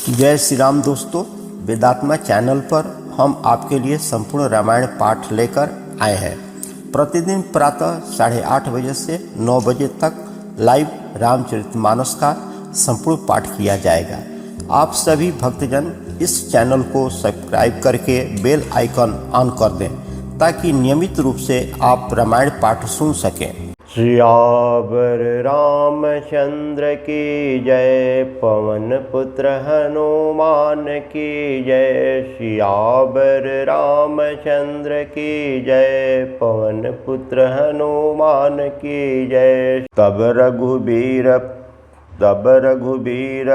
जय श्री राम दोस्तों, वेदात्मा चैनल पर हम आपके लिए संपूर्ण रामायण पाठ लेकर आए हैं। प्रतिदिन प्रातः 8:30 बजे से 9 बजे तक लाइव रामचरितमानस का संपूर्ण पाठ किया जाएगा। आप सभी भक्तजन इस चैनल को सब्सक्राइब करके बेल आइकन ऑन कर दें ताकि नियमित रूप से आप रामायण पाठ सुन सकें। सियावर रामचंद्र की जय, पवन पुत्र हनुमान की जय। सियावर रामचंद्र की जय, पवन पुत्र हनुमान की जय। तब रघुबीर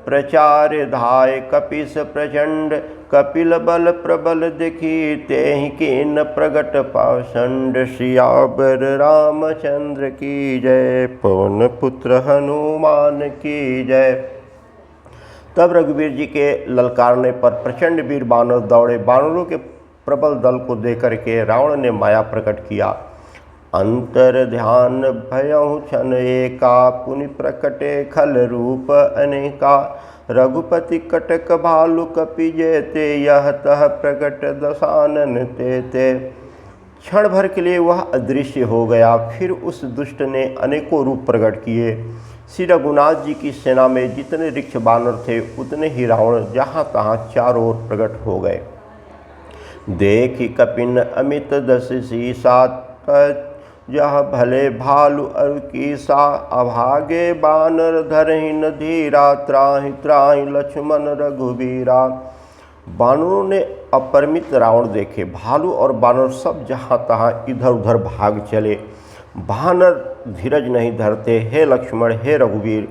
प्रचार धाय, कपिस प्रचंड कपिल बल प्रबल देखी, तेहि कीन प्रगट पाषंड। सियावर रामचंद्र की जय, पवन पुत्र हनुमान की जय। तब रघुवीर जी के ललकारने पर प्रचंड वीर बानर दौड़े। बानरों के प्रबल दल को देकर के रावण ने माया प्रकट किया। अंतर ध्यान भयउ छन एका, पुनि प्रकटे खल रूप अनेका। रघुपति कटक भालु कपि जेते, यह तह प्रकट दशानन तेते। क्षण भर के लिए वह अदृश्य हो गया। फिर उस दुष्ट ने अनेकों रूप प्रकट किए। श्री रघुनाथ जी की सेना में जितने ऋक्ष बानर थे उतने ही रावण जहाँ तहाँ चारों ओर प्रकट हो गए। देखि कपिन अमित दस सीसा, जह भले भालु अरु कीसा। अभागे बानर धरहि न धीरा, त्राहि त्राहि लक्ष्मण रघुबीरा। बानरों ने अपरिमित रावण देखे। भालू और बानर सब जहाँ तहाँ इधर उधर भाग चले। बानर धीरज नहीं धरते। हे लक्ष्मण, हे रघुवीर,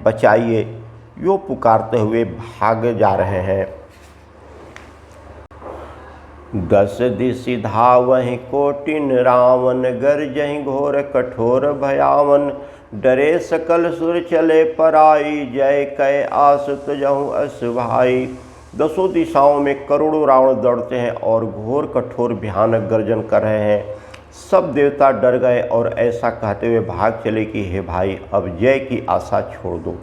बचाइए, यो पुकारते हुए भाग जा रहे हैं। 10 दिशि धावहि कोटिन रावण, गरजहि घोर कठोर भयावन। डरे सकल सुर चले पराई, जय कै आस तुजहु अस भाई। 10 दिशाओं में करोड़ों रावण दौड़ते हैं और घोर कठोर भयानक गर्जन कर रहे हैं। सब देवता डर गए और ऐसा कहते हुए भाग चले कि हे भाई, अब जय की आशा छोड़ दो।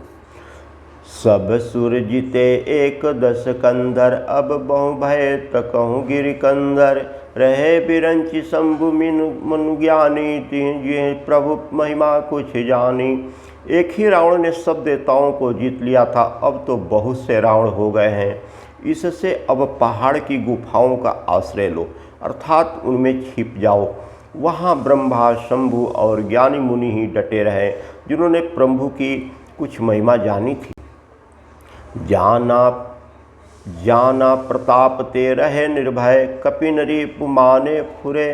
सब सुर जीते एक दस कंधर, अब बहु भय तकहु गिरि कंधर। रहे बिरंचि शंभु मनु ज्ञानी, तिहि प्रभु महिमा कुछ जानी। एक ही रावण ने सब देवताओं को जीत लिया था, अब तो बहुत से रावण हो गए हैं। इससे अब पहाड़ की गुफाओं का आश्रय लो, अर्थात उनमें छिप जाओ। वहाँ ब्रह्मा, शंभु और ज्ञानी मुनि ही डटे रहे, जिन्होंने प्रभु की कुछ महिमा जानी थी। जाना प्रताप ते रहे निर्भय, कपिन रिपु माने फुरे।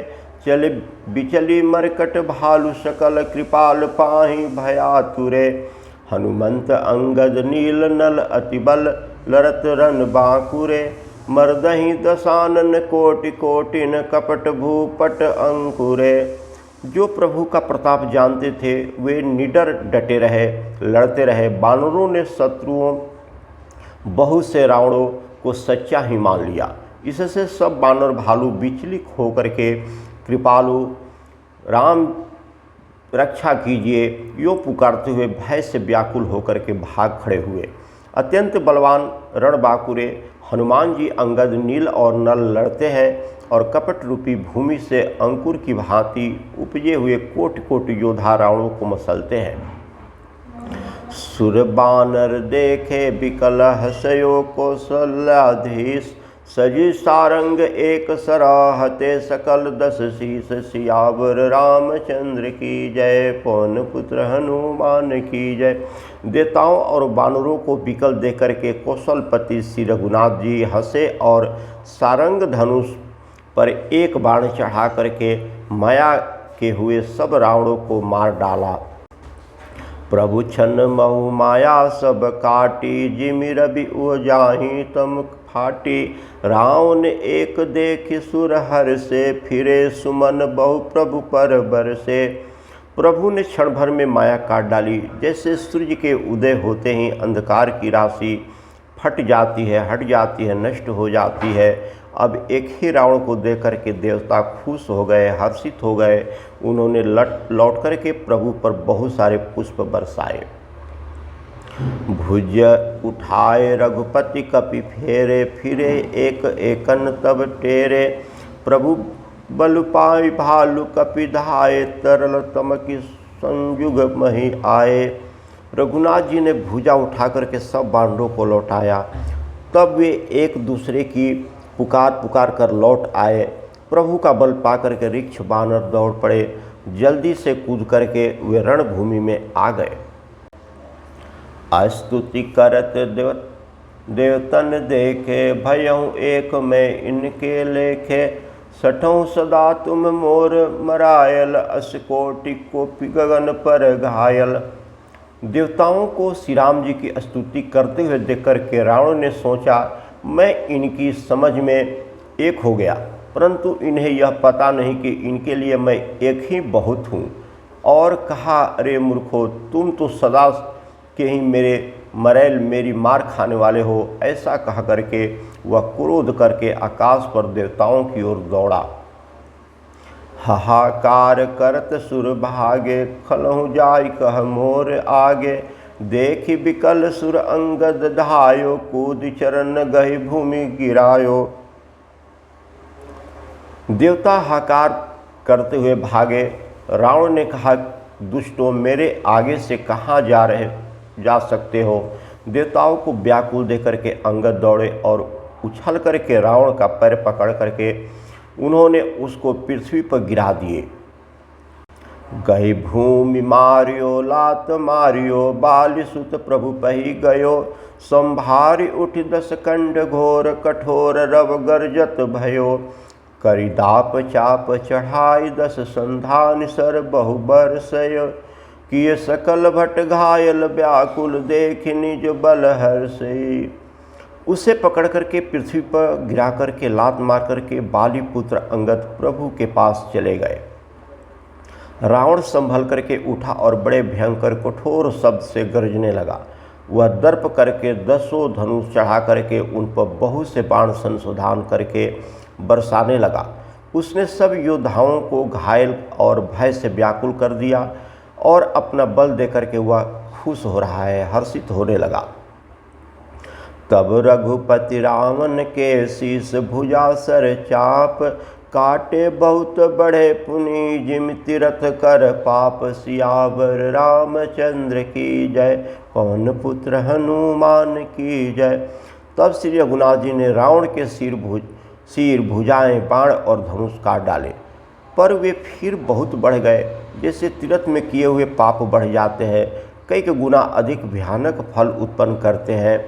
चल बिचली मरकट भालु, सकल कृपाल पाहि भयातुरे। हनुमंत अंगद नील नल अति बल, लरत रन बांकुरे। मर्दहि दशानन कोटि कोटिन, कपट भूपट अंकुरे। जो प्रभु का प्रताप जानते थे वे निडर डटे रहे, लड़ते रहे। बानरों ने शत्रुओं बहुत से रावणों को सच्चा ही मान लिया। इससे सब बानर भालू विचलित होकर के कृपालु राम रक्षा कीजिए यो पुकारते हुए भय से व्याकुल होकर के भाग खड़े हुए। अत्यंत बलवान रणबांकुरे हनुमान जी अंगद, नील और नल लड़ते हैं और कपट रूपी भूमि से अंकुर की भांति उपजे हुए कोटि कोटि योद्धा रावणों को मसलते हैं। सुर बानर देखे बिकल हसयो, कौशल्याधीश सजी सारंग एक सराहते। सकल 10 शीस, सियावर रामचंद्र की जय, पवन पुत्र हनुमान की जय। देवताओं और बानरों को विकल देकर के कौशलपति श्री रघुनाथ जी हंसे और सारंग धनुष पर एक बाण चढ़ा करके माया के हुए सब रावणों को मार डाला। प्रभु छन महु माया सब काटी, जिमि रवि उजाहि तम फाटी। रावण एक देखि सुर हर से, फिरे सुमन बहु प्रभु पर बरसे। प्रभु ने क्षण भर में माया काट डाली। जैसे सूर्य के उदय होते ही अंधकार की राशि फट जाती है, हट जाती है, नष्ट हो जाती है। अब एक ही रावण को देख कर के देवता खुश हो गए, हर्षित हो गए। उन्होंने लौट कर के प्रभु पर बहुत सारे पुष्प बरसाए। भुज उठाए रघुपति कपि फेरे, फिरे एक एकन तब टेरे। प्रभु बल पाई भालु कपि धाये, तरल तमकि संयुग मही आए। रघुनाथ जी ने भुजा उठा करके सब बानरों को लौटाया। तब वे एक दूसरे की पुकार कर लौट आए। प्रभु का बल पा करके ऋक्ष बानर दौड़ पड़े। जल्दी से कूद करके वे रणभूमि में आ गए। स्तुति करत देवतन देखे, भयहु एक में इनके लेखे। सठों सदा तुम मोर मरायल, अस कोटि कोपि गगन पर घायल। देवताओं को श्री राम जी की स्तुति करते हुए देख कर के रावण ने सोचा मैं इनकी समझ में एक हो गया, परंतु इन्हें यह पता नहीं कि इनके लिए मैं एक ही बहुत हूँ। और कहा, अरे मूर्खो, तुम तो सदा के ही मेरे मरैल मेरी मार खाने वाले हो। ऐसा कह करके वह क्रोध करके आकाश पर देवताओं की ओर दौड़ा। हाहाकार करत सुर भागे, खलहु जाय कह मोर आगे। देखि बिकल सुर अंगद धायो, कूद चरण गहि भूमि गिरायो। देवता हाहाकार करते हुए भागे। रावण ने कहा, दुष्टों, मेरे आगे से कहाँ जा सकते हो। देवताओं को व्याकुल देख करके अंगद दौड़े और उछल करके रावण का पैर पकड़ करके उन्होंने उसको पृथ्वी पर गिरा दिए। गई भूमि मारियो लात मारियो, बाली सुत प्रभु पही गयो। संभारी उठ 10 कंड घोर, कठोर रव गर्जत भयो। करी दाप चाप चढ़ाई 10 संधान, सर बहु बरसय। किए सकल भट घायल, व्याकुल देख निज बल हर्षई। उसे पकड़ करके पृथ्वी पर गिरा करके लात मार करके बाली पुत्र अंगद प्रभु के पास चले गए। रावण संभल करके उठा और बड़े भयंकर कठोर शब्द से गरजने लगा। वह दर्प करके 10 धनुष चढ़ा करके उन पर बहुत से बाण संशोधन करके बरसाने लगा। उसने सब योद्धाओं को घायल और भय से व्याकुल कर दिया और अपना बल देकर के वह खुश हो रहा है, हर्षित होने लगा। तब रघुपति रावण के शीस भुजा सर चाप, काटे बहुत बड़े पुनि जिम तीरथ कर पाप। सियावर रामचंद्र की जय, पवन पुत्र हनुमान की जय। तब श्री रघुनाथ जी ने रावण के सिर भुजाएं बाण और धनुष काट डाले, पर वे फिर बहुत बढ़ गए। जैसे तीर्थ में किए हुए पाप बढ़ जाते हैं, कई गुना अधिक भयानक फल उत्पन्न करते हैं।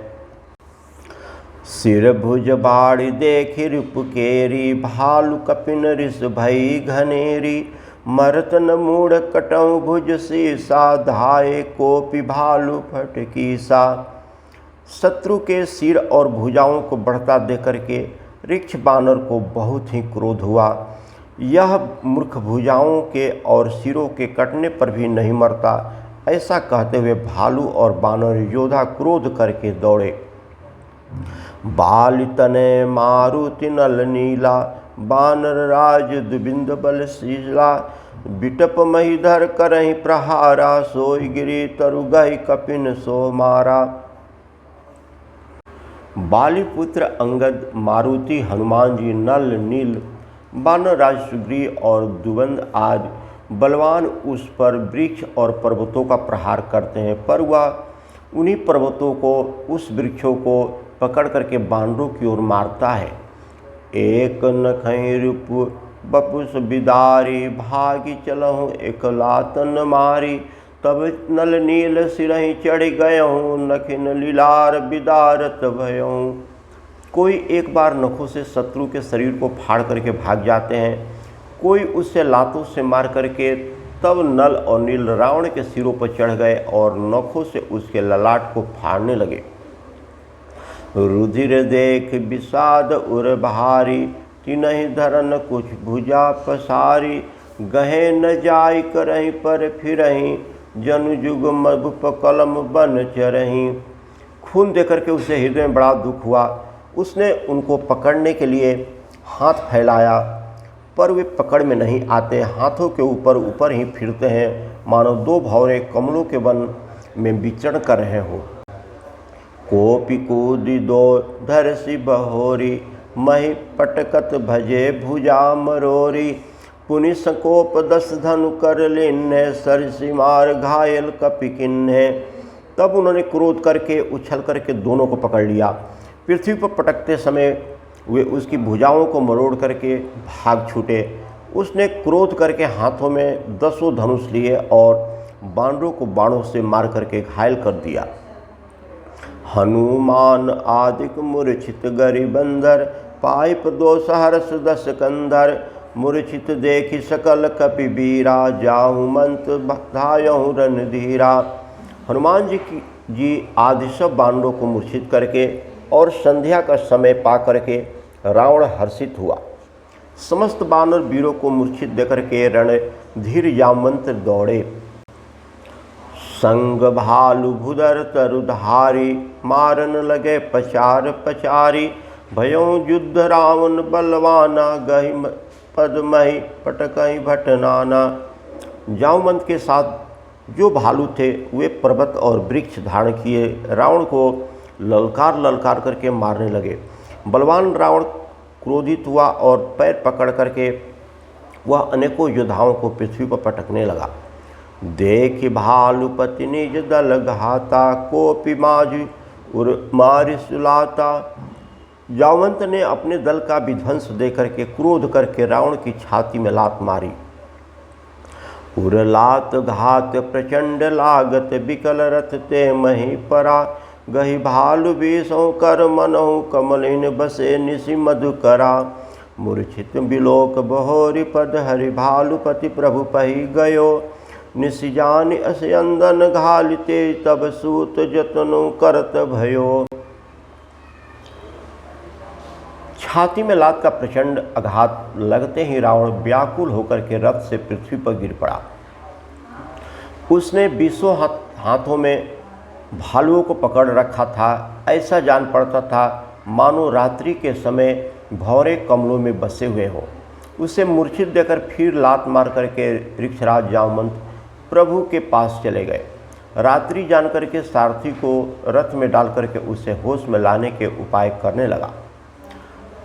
सिर भुज बाड़ी देखि रिपुकेरी, भालु कपिन ऋष भई घनेरी। मरतन मूढ़ कटऊ भुज शीसा, धाये कोपि भालु फटकीसा। शत्रु के सिर और भुजाओं को बढ़ता देख करके ऋक्ष बानर को बहुत ही क्रोध हुआ। यह मूर्ख भुजाओं के और सिरों के कटने पर भी नहीं मरता। ऐसा कहते हुए भालू और बानर योद्धा क्रोध करके दौड़े। बाल तने मारुति नल नीला, बानर राज दुबिंद बल शीला। बिटप महीधर करहि प्रहारा, सोई गिरी तरु गहि कपिन सो मारा। बालीपुत्र अंगद, मारुति, हनुमान जी, नल, नील, बानर राज सुग्रीव और दुबंद आदि बलवान उस पर वृक्ष और पर्वतों का प्रहार करते हैं, पर वह उन्हीं पर्वतों को, उस वृक्षों को पकड़ करके बानरों की ओर मारता है। एक नखै रूप बपुस बिदारी, भागी चलहूँ एक लातन मारी। तब नल नील सिरहि चढ़ गयहूँ, नखिन लीलार बिदारत भयहूँ। कोई एक बार नखों से शत्रु के शरीर को फाड़ करके भाग जाते हैं, कोई उससे लातों से मार करके। तब नल और नील रावण के सिरों पर चढ़ गए और नखों से उसके ललाट को फाड़ने लगे। रुधिर देख विषाद उर भारी, तिनहि धरन कुछ भुजा पसारी। गहे न जाय करहीं पर फिरहीं, जनु जुग मधुप कलम बन चरहीं। खून देकर के उसे हृदय में बड़ा दुख हुआ। उसने उनको पकड़ने के लिए हाथ फैलाया, पर वे पकड़ में नहीं आते, हाथों के ऊपर ऊपर ही फिरते हैं, मानो 2 भौरे कमलों के वन में विचरण कर रहे हों। कोपि कूदि दो धरसि बहोरी, मही पटकत भजे भुजा मरोरी। पुनि संकोप 10 धनु कर लिन्ह, सरसि मार घायल कपि किन्ह। तब उन्होंने क्रोध करके उछल करके दोनों को पकड़ लिया। पृथ्वी पर पटकते समय वे उसकी भुजाओं को मरोड़ करके भाग छूटे। उसने क्रोध करके हाथों में 10 धनुष लिए और बानरों को बाणों से मार करके घायल कर दिया। हनुमान आदिक मूर्छित गरिबंदर, पाइप 2 सहर्ष 10 कंधर। मूर्छित देखि सकल कपि बीरा, जाहु मंत धायहु रणधीरा। हनुमान जी आदि सब बानरों को मूर्छित करके और संध्या का समय पा करके रावण हर्षित हुआ। समस्त बानर वीरों को मूर्छित देकर के रणधीर जामवंत दौड़े। संग भालु भुदर तरुधारी, मारन लगे पचार पचारी। भयों युद्ध रावण बलवाना, गहि पद मही पटकई भटनाना। जामवंत के साथ जो भालू थे वे पर्वत और वृक्ष धारण किए रावण को ललकार ललकार करके मारने लगे। बलवान रावण क्रोधित हुआ और पैर पकड़ करके वह अनेकों योद्धाओं को पृथ्वी पर पटकने लगा। देख भालुपति निज दल घाता, कोपि माजि उर मारि सुलाता। जामवंत ने अपने दल का विध्वंस देकर के क्रोध करके रावण की छाती में लात मारी। उर लात घात प्रचंड लागत, बिकल रथ ते मही परा। गहि भालु बीसों कर मनहु, कमलिन बसे निशि मधुकरा। मूर्छित बिलोक बहोरी पद, हरि भालुपति प्रभु पही गयो। निशि जानि असयंदन घालिते, तब सूत जतनु करत भयो। छाती में लात का प्रचंड आघात लगते ही रावण व्याकुल होकर के रथ से पृथ्वी पर गिर पड़ा। उसने 20 हाथों में भालुओं को पकड़ रखा था। ऐसा जान पड़ता था मानो रात्रि के समय भौरे कमलों में बसे हुए हों। उसे मूर्छित देकर फिर लात मार करके ऋक्षराज जामवंत प्रभु के पास चले गए। रात्रि जान करके सारथी को रथ में डाल करके उसे होश में लाने के उपाय करने लगा।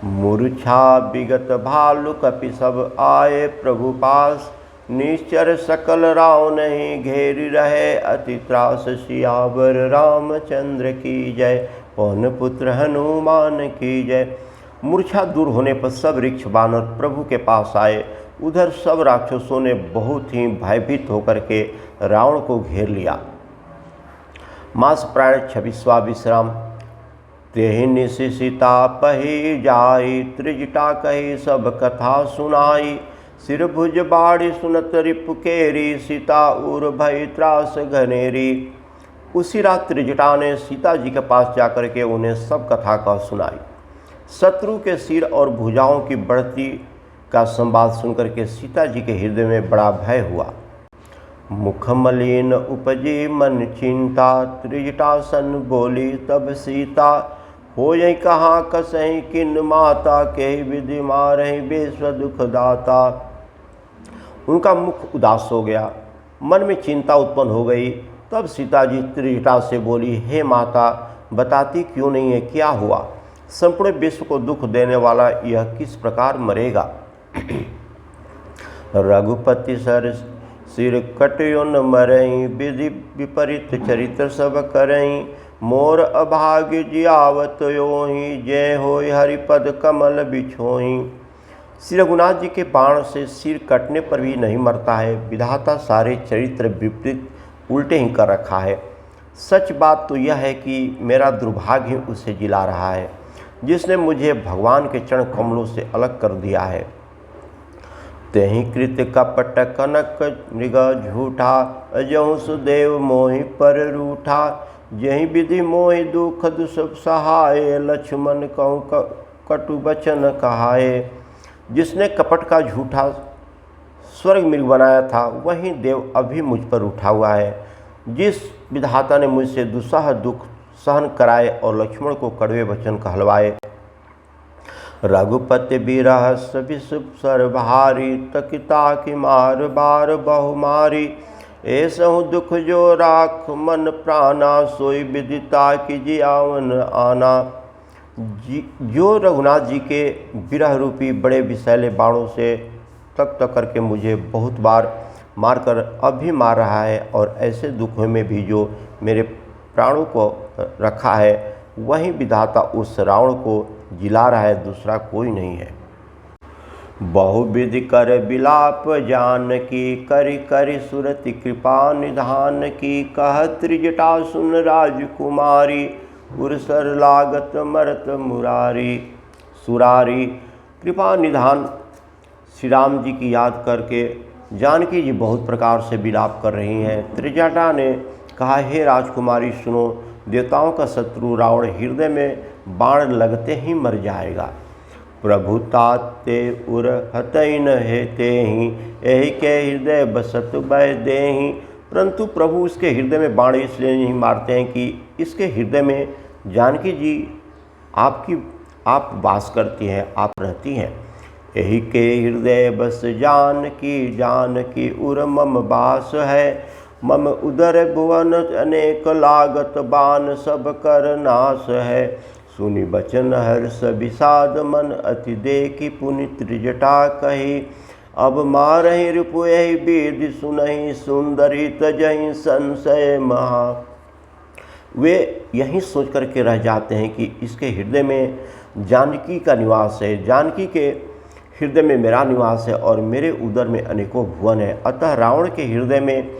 मूर्छा विगत भालु कपि सब आए, प्रभु पास निश्चर सकल राव नहीं। घेरी रहे अति त्रास, सियावर रामचंद्र की जय। पवन पुत्र हनुमान की जय। मूर्छा दूर होने पर सब ऋक्ष बानर प्रभु के पास आए। उधर सब राक्षसों ने बहुत ही भयभीत होकर के रावण को घेर लिया। मास प्राण 26वां विश्राम। तेहि निशि सीता पही जाई, त्रिजटा कही सब कथा सुनाई। सिर भुज बाड़ी सुनत रिपु केरी, सीता उर भई त्रास घनेरी। उसी रात त्रिजटा ने सीता जी के पास जाकर के उन्हें सब कथा कह सुनाई। शत्रु के सिर और भुजाओं की बढ़ती का संवाद सुनकर के सीता जी के हृदय में बड़ा भय हुआ। मुख मलिन उपजी मन चिंता, त्रिजटा सन बोली तब सीता। होय कहाँ कसहि किन माता, के विधि मारहि विश्व दुख दाता। उनका मुख उदास हो गया, मन में चिंता उत्पन्न हो गई। तब सीता जी त्रिजटा से बोली, हे माता, बताती क्यों नहीं है, क्या हुआ? संपूर्ण विश्व को दुख देने वाला यह किस प्रकार मरेगा? रघुपति सर सिर कटयो न मरई, विधि विपरीत चरित्र सब करई। मोर अभाग्य जियावत योहि, जय होय हरिपद कमल बिछोहि। श्री रघुनाथ जी के बाण से सिर कटने पर भी नहीं मरता है। विधाता सारे चरित्र विपरीत उल्टे ही कर रखा है। सच बात तो यह है कि मेरा दुर्भाग्य उसे जिला रहा है, जिसने मुझे भगवान के चरण कमलों से अलग कर दिया है। तेहि कृत कपट कनक मृग झूठा, अजहु सुदेव मोहि पर रूठा। जहि विधि मोहि दुख दुसब सहाय, लक्ष्मण कहूँ कटु बचन कहाए। जिसने कपट का झूठा स्वर्ग मृग बनाया था, वही देव अभी मुझ पर उठा हुआ है। जिस विधाता ने मुझसे दुस्सह दुख सहन कराए और लक्ष्मण को कड़वे वचन कहलवाए। रघुपति बिरह विषुप सर भारी, तकिता की मार बार बहुमारी। ऐसहु दुख जो राख मन प्राणा, सोई विदिता की जियावन आना। जो रघुनाथ जी के विरह रूपी बड़े विषैले बाणों से तक करके मुझे बहुत बार मारकर अब भी मार रहा है, और ऐसे दुखों में भी जो मेरे प्राणों को रखा है, वही विधाता उस रावण को जिला रहा है, दूसरा कोई नहीं है। बहुविधि कर विलाप जान की, करि करि सुरति कृपा निधान की। कह त्रिजटा सुन राजकुमारी, उरसर लागत मरत मुरारी। सुरारी कृपा निधान श्री राम जी की याद करके जानकी जी बहुत प्रकार से विलाप कर रही हैं। त्रिजटा ने कहा, हे राजकुमारी सुनो, देवताओं का शत्रु रावण हृदय में बाण लगते ही मर जाएगा। प्रभुता ते उर हतैन हे तेहि, एहि के हृदय बसत भय देहि। परंतु प्रभु उसके हृदय में बाण इसलिए नहीं मारते हैं कि इसके हृदय में जानकी जी आप वास करती हैं, आप रहती हैं। एहि के हृदय बस जानकी उर मम बास है। मम उदर भुवन अनेक लागत बान, सब कर नाश है। सुनि बचन हर्ष विषाद मन, अति देखी पुनि त्रिजटा कही। अब मारहि रिपु एहि विधि सुनहि, सुंदरी तजहि संशय महा। वे यही सोच करके रह जाते हैं कि इसके हृदय में जानकी का निवास है, जानकी के हृदय में मेरा निवास है, और मेरे उदर में अनेकों भुवन है। अतः रावण के हृदय में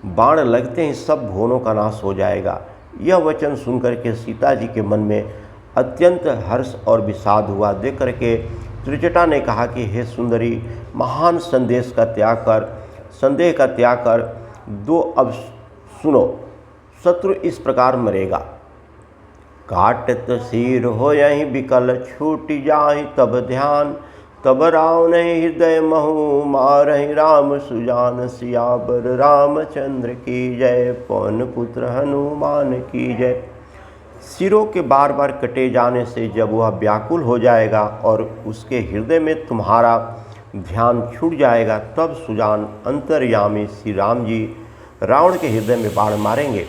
बाण लगते ही सब भुवनों का नाश हो जाएगा। यह वचन सुनकर के सीता जी के मन में अत्यंत हर्ष और विषाद हुआ। देख करके त्रिजटा ने कहा कि हे सुंदरी, महान संदेह का त्याग कर दो। अब सुनो, शत्रु इस प्रकार मरेगा। काटत सिर हो यही विकल, छूट जाहि तब ध्यान। तब रावण हृदय महु, मारहि राम सुजान। सियावर रामचंद्र की जय, पवन पुत्र हनुमान की जय। सिरों के बार बार कटे जाने से जब वह व्याकुल हो जाएगा और उसके हृदय में तुम्हारा ध्यान छूट जाएगा, तब सुजान अंतर्यामी श्री राम जी रावण के हृदय में बाण मारेंगे।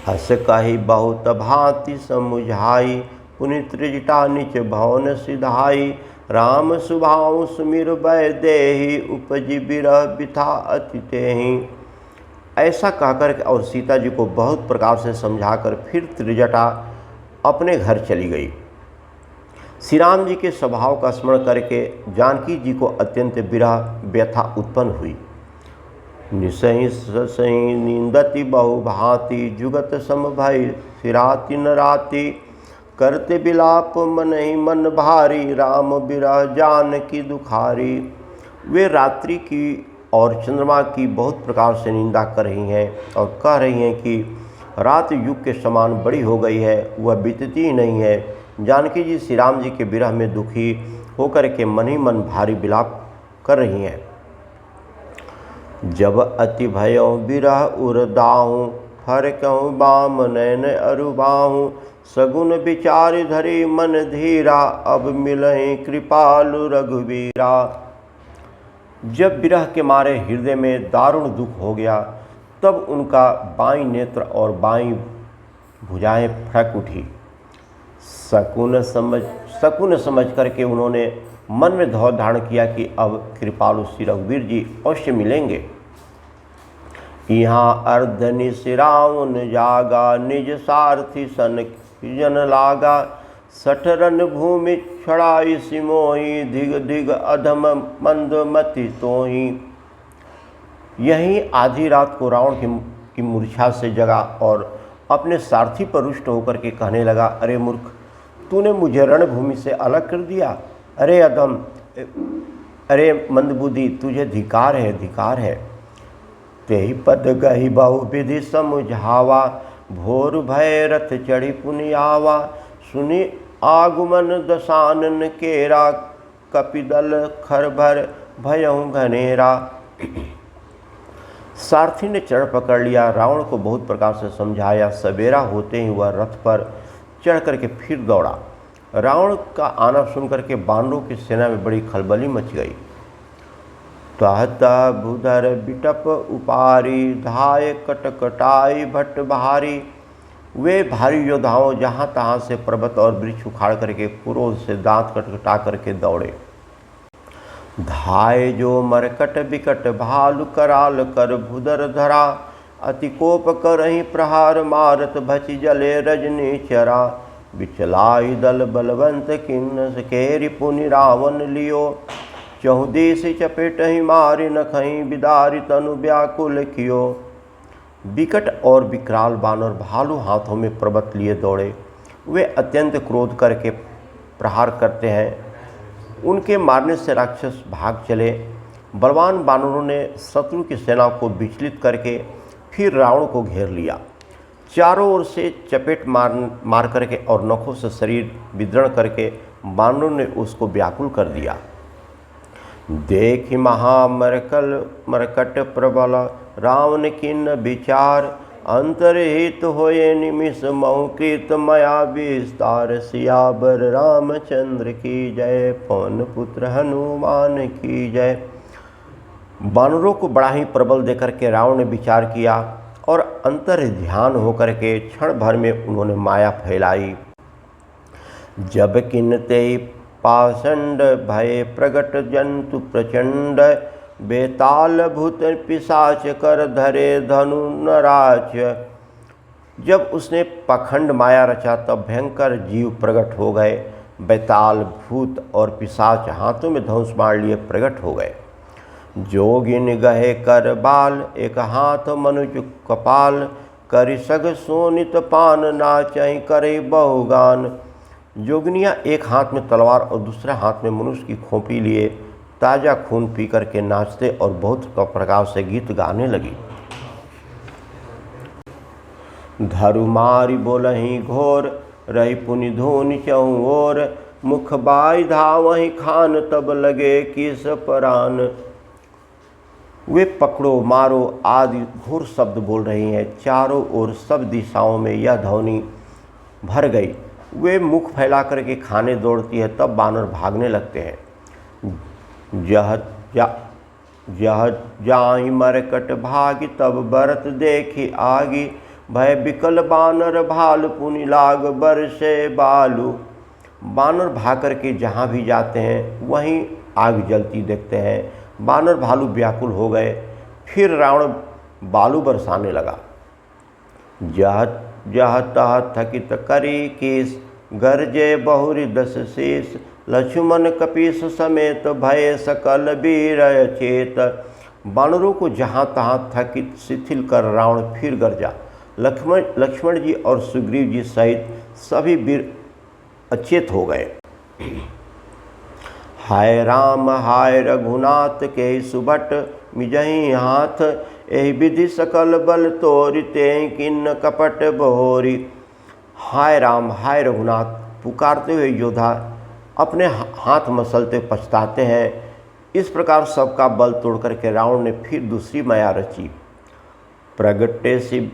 हस कही बहुत भांति समुझाई, पुनि त्रिजटा निच भवन सिधाई। राम सुभाऊ सुमिर भय देहि, उपजि बिरह बिथा अति तेहि। ऐसा कहकर और सीता जी को बहुत प्रकार से समझाकर फिर त्रिजटा अपने घर चली गई। श्री राम जी के स्वभाव का स्मरण करके जानकी जी को अत्यंत विरह व्यथा उत्पन्न हुई। निसहि ससहि निंदति बहु भांति, जुगत सम भय फिराति न राति। करते विलाप मन ही मन भारी, राम बिरह जानकी दुखारी। वे रात्रि की और चंद्रमा की बहुत प्रकार से निंदा कर रही हैं और कह रही हैं कि रात युग के समान बड़ी हो गई है, वह बीतती ही नहीं है। जानकी जी श्री राम जी के विरह में दुखी होकर के मन ही मन भारी विलाप कर रही हैं। जब अति भयो बिरह उरदाहूँ, फरकहूँ बाम नैन अरुबाहूँ। सगुन विचार धरी मन धीरा, अब मिलहि कृपालु रघुवीरा। जब विरह के मारे हृदय में दारुण दुख हो गया, तब उनका बाईं नेत्र और बाईं भुजाएं फड़क उठी। शकुन समझ करके उन्होंने मन में धौर धारण किया कि अब कृपालु श्री रघुवीर जी अवश्य मिलेंगे। यहाँ अर्धनिश रावण जागा, निज सारथी सन जन लागा। सठरन भूमि छड़ाई सिमोही, धिग धिग अधम मंदमति तोही। यहीं आधी रात को रावण की मूर्छा से जगा और अपने सारथी पर रुष्ट होकर के कहने लगा, अरे मूर्ख, तूने मुझे रणभूमि से अलग कर दिया। अरे अधम, अरे मंदबुद्धि, तुझे धिकार है। तेहि पद गही बहुविधि समुझावा, भोर भय रथ चढ़ी पुनि आवा। सुनि आगमन दशानन केरा, कपिदल खरभर भयहु घनेरा। सारथी ने चढ़ पकड़ लिया, रावण को बहुत प्रकार से समझाया। सवेरा होते ही वह रथ पर चढ़ करके फिर दौड़ा। रावण का आना सुनकर के बानरों की सेना में बड़ी खलबली मच गई। टहता भूधर बिटप उपारी धाय कटकटाई भट्ट भारी। वे भारी योद्धाओं जहाँ तहाँ से पर्वत और वृक्ष उखाड़ करके क्रोध से दांत कटकटा करके दौड़े। धाय जो मरकट बिकट भालु कराल कर भूधर धरा। अति कोप करहि प्रहार मारत भचि जले रजनी चरा। बिचलाई दल बलवंत किन्नस केरि पुनि रावण लियो। चहुदिश चपेटहि मारि नखहि बिदारि तनु व्याकुल कियो। विकट और विकराल बानर भालू हाथों में पर्वत लिए दौड़े। वे अत्यंत क्रोध करके प्रहार करते हैं। उनके मारने से राक्षस भाग चले। बलवान बानरों ने शत्रु की सेना को विचलित करके फिर रावण को घेर लिया। चारों ओर से चपेट मार करके और नखों से शरीर विदृढ़ करके बानरों ने उसको व्याकुल कर दिया। देखि मरकट प्रबल रावण किन्न विचार। अंतरहित होए निमिष मौकृत मया विस्तार। सियावर रामचंद्र की जय, पवन पुत्र हनुमान की जय। बानरों को बड़ा ही प्रबल देकर के रावण ने विचार किया और अंतर ध्यान होकर के क्षण भर में उन्होंने माया फैलाई। जब किन्ते पाषंड भय प्रगट जंतु प्रचंड। बेताल भूत पिशाच कर धरे धनु नराच। जब उसने पाखंड माया रचा तब भयंकर जीव प्रकट हो गए। बेताल भूत और पिशाच हाथों में धनुष मार लिए प्रकट हो गए। जोगिन गहे कर बाल एक हाथ मनुज कपाल। करि सग सोनित पान नाचहि करे बहुगान। जोगनियाँ एक हाथ में तलवार और दूसरे हाथ में मनुष्य की खोपड़ी लिए ताज़ा खून पी करके नाचते और बहुत प्रकार से गीत गाने लगी। धरु मारी बोलहि घोर रही पुनि धुनि चहुँ ओर। मुख बाई धावहि खान तब लगे किस परान। वे पकड़ो मारो आदि घोर शब्द बोल रही हैं। चारों ओर सब दिशाओं में यह ध्वनि भर गई। वे मुख फैला करके खाने दौड़ती है। तब बानर भागने लगते हैं। जह जाहि मरकट भागी तब बरत देखी आगी। भय बिकल बानर भालु पुनि लाग बरसे बालू। बानर भाग करके जहाँ भी जाते हैं वहीं आग जलती देखते हैं। बानर भालू व्याकुल हो गए। फिर रावण बालू बरसाने लगा। जह तह थकित करी केस गरजे बहुरी दस शेष। लक्ष्मण कपीस समेत भय सकल वीर चेत। बानरों को जहाँ तहाँ थकित शिथिल कर रावण फिर गरजा। लक्ष्मण जी और सुग्रीव जी सहित सभी वीर अचेत हो गए। हाय राम हाय रघुनाथ के सुभट मिजहि हाथ। एहि विधि सकल बल तोरि तेहि किन्न कपट बहोरी। हाय राम हाय रघुनाथ पुकारते हुए योद्धा अपने हाथ मसलते पछताते हैं। इस प्रकार सबका बल तोड़ करके रावण ने फिर दूसरी माया रची। प्रगटे से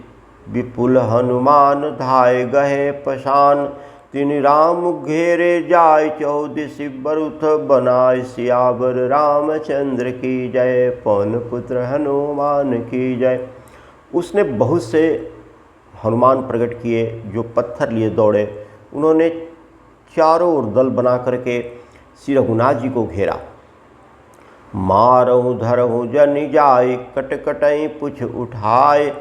विपुल हनुमान धाय गहे पशान। तिनि राम घेरे जाय चौदिसी बरुथ बनाय। सियावर रामचंद्र की जय, पवन पुत्र हनुमान की जय। उसने बहुत से हनुमान प्रकट किए जो पत्थर लिए दौड़े। उन्होंने चारों ओर दल बना करके श्री रघुनाथ जी को घेरा। मारहु धरहु जनि जाय कटकटई पुछ उठाय।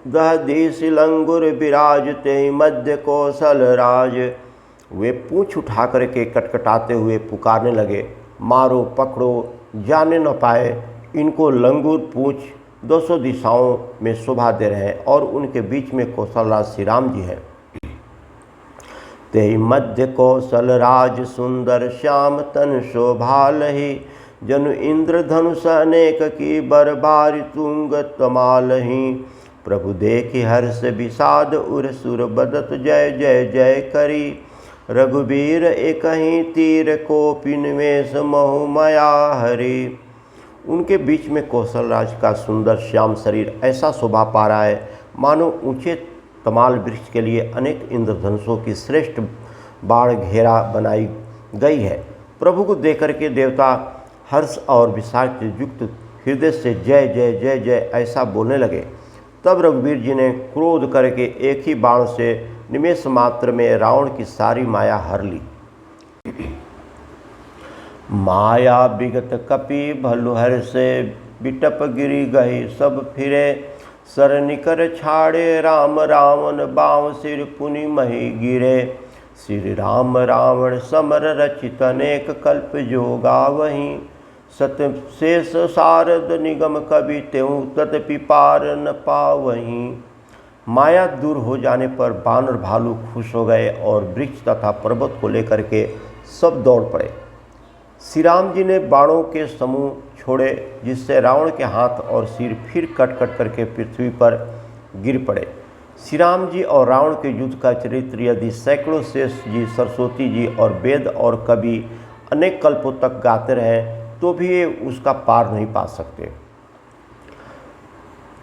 दह देश लंगुर विराजते मध्य कौशल राज। वे पूँछ उठा करके कटकटाते हुए पुकारने लगे, मारो पकड़ो जाने न पाए। इनको लंगूर पूँछ 200 दिशाओं में शोभा दे रहे हैं और उनके बीच में कौशल राज श्री राम जी हैं। तेहि मध्य कौशल राज सुंदर श्याम तन शोभालहि। जनु इंद्र धनुष अनेक की बरबारी तुंग तमालहि। प्रभु देखि हर्ष विषाद उर सुर बदत जय जय जय करी। रघुबीर एकहि तीर कोपि निवेश महु मया हरि। उनके बीच में कौशल राज का सुंदर श्याम शरीर ऐसा शोभा पा रहा है मानो ऊंचे तमाल वृक्ष के लिए अनेक इंद्रधनुषों की श्रेष्ठ बाण घेरा बनाई गई है। प्रभु को देख करके देवता हर्ष और विषाद से युक्त हृदय से जय जय जय जय ऐसा बोलने लगे। तब रघुवीर जी ने क्रोध करके एक ही बाण से निमेष मात्र में रावण की सारी माया हर ली। माया विगत कपि भलुहर से बिटप गिरी गई सब फिरे, सर निकर छाड़े राम रावण बाव सिर पुनि मही गिरे। श्री राम रावण समर रचित अनेक कल्प जोगा वहीं, सत शेष सारद निगम कवि त्यों तदपि पार न पावहीं। माया दूर हो जाने पर बानर भालू खुश हो गए और वृक्ष तथा पर्वत को लेकर के सब दौड़ पड़े। श्री राम जी ने बाणों के समूह छोड़े, जिससे रावण के हाथ और सिर फिर कट कट करके पृथ्वी पर गिर पड़े। श्री राम जी और रावण के युद्ध का चरित्र यदि सैकड़ों शेष जी, सरस्वती जी और वेद और कवि अनेक कल्पों तक गाते रहें तो भी ये उसका पार नहीं पा सकते।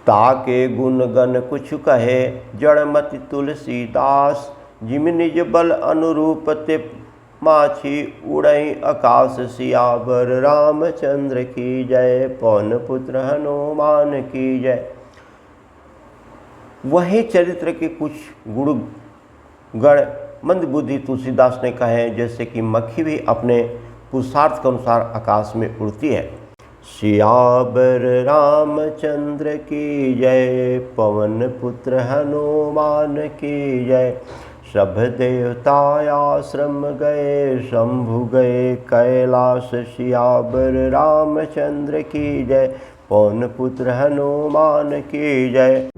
ताके गुण गण कुछ कहे जड़मति तुलसीदास, जिम निज बल अनुरूप ते माछी उड़ई आकाश। सियावर रामचंद्र की जय, पवन पुत्र हनुमान की जय। वही चरित्र के कुछ गुण गण मंदबुद्धि तुलसीदास ने कहे, जैसे कि मक्खी भी अपने पुरुषार्थ के अनुसार आकाश में उड़ती है। सियावर रामचंद्र की जय, पवन पुत्र हनुमान की जय। सब देवता आश्रम गए, शंभु गए कैलाश। सियावर रामचंद्र की जय, पवन पुत्र हनुमान की जय।